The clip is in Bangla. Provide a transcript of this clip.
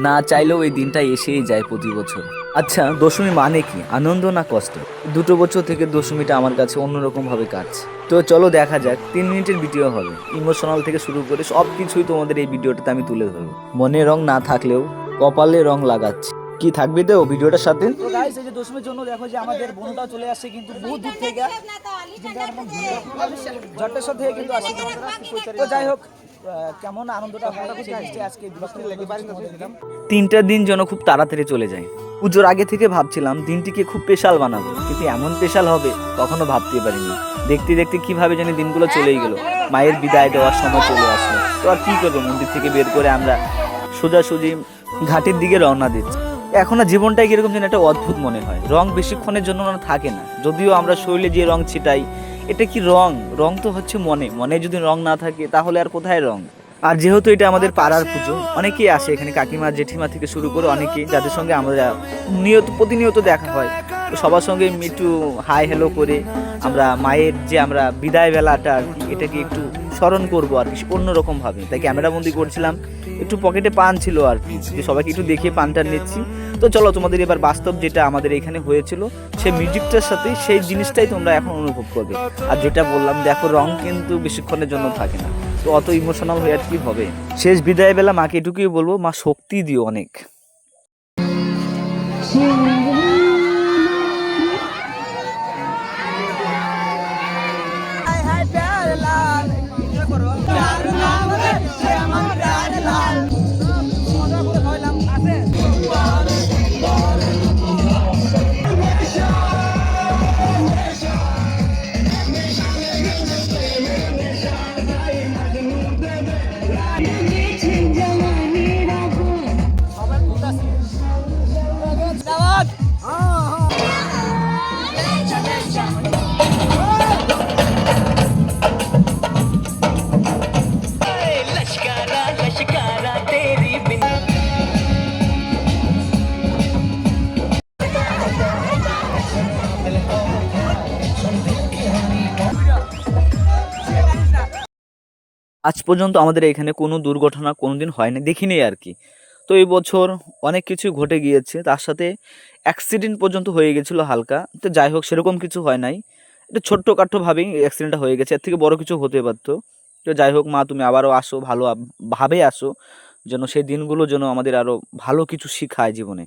না চাইলেও এই দিনটা এসেই যায় প্রতি বছর। আচ্ছা, দশমী মানে কি, আনন্দ না কষ্ট? 2 বছর থেকে দশমীটা আমার কাছে অন্যরকম ভাবে কাটছে। তো চলো দেখা যাক, 3 মিনিটের ভিডিও হবে, ইমোশনাল থেকে শুরু করে সব কিছুই তোমাদের এই ভিডিওটাতে আমি তুলে ধরবো। মনে রং না থাকলেও কপালে রং লাগাচ্ছি। কি থাকবে তো ভিডিওটার সাথে? তো গাইস, এই যে দশমীর জন্য দেখো যে আমাদের বোনটাও চলে আসছে কিন্তু বহুত দূর থেকে, জটেশ্বর থেকে কিন্তু আসছে। তো যাই হোক, কেমন আনন্দটা হয় আজকে 3টা দিন যেন খুব তাড়াতাড়ি চলে যায়। পুজোর আগে থেকে ভাবছিলাম দিনটিকে খুব স্পেশাল বানাবো, কিন্তু এমন স্পেশাল হবে কখনো ভাবতে পারিনি। দেখতে দেখতে কিভাবে জানি দিনগুলো চলেই গেল, মায়ের বিদায় দেওয়ার সময় চলে আসলো। তো আর কি করবো, মন্দির থেকে বের করে আমরা সোজাসুজি ঘাটের দিকে রওনা দিচ্ছি। এখন না জীবনটাই কিরকম যেন একটা অদ্ভুত মনে হয়। রং বেশিক্ষণের জন্য না থাকে না, যদিও আমরা শরীরে যে রং ছিটাই, এটা কি রং? রং তো হচ্ছে মনে, মনে যদি রং না থাকে তাহলে আর কোথায় রং? আর যেহেতু এটা আমাদের পাড়ার পুজো, অনেকেই আসে এখানে, কাকিমা জেঠিমা থেকে শুরু করে অনেকেই, যাদের সঙ্গে আমরা প্রতিনিয়ত দেখা হয়। তো সবার সঙ্গে একটু হাই হ্যালো করে আমরা মায়ের যে আমরা বিদায় বেলাটা আর কি, এটাকে একটু স্মরণ করবো আর কি অন্যরকমভাবে। তাই ক্যামেরাবন্দি করছিলাম, একটু পকেটে পান ছিল আর কি, যে সবাইকে একটু দেখিয়ে পানটা নিচ্ছি। তো চলো তোমাদের এবার বাস্তব যেটা আমাদের এখানে হয়েছিল সেই মিউজিকটার সাথে সেই জিনিসটাই তোমরা এখন অনুভব করবে। আর যেটা বললাম, দেখো রং কিন্তু বেশিক্ষণের জন্য থাকে না, তো অত ইমোশনাল হয়ে আর কি হবে। শেষ বিদায় বেলা মাকে এটুকুই বলবো, মা শক্তি দিও অনেক। আজ পর্যন্ত আমাদের এখানে কোনো দুর্ঘটনা কোনোদিন হয়নি, দেখিনি আর কি। তো এই বছর অনেক কিছু ঘটে গিয়েছে, তার সাথে অ্যাক্সিডেন্ট পর্যন্ত হয়ে গেছিলো হালকা। তো যাই হোক, সেরকম কিছু হয় নাই, এটা ছোট্টখাট্টোভাবেই অ্যাক্সিডেন্টটা হয়ে গেছে, এর থেকে বড় কিছু হতে পারতো। তো যাই হোক, মা তুমি আবারও আসো, ভালো ভাবে আসো, যেন সেই দিনগুলো যেন আমাদের আরও ভালো কিছু শিখায় জীবনে।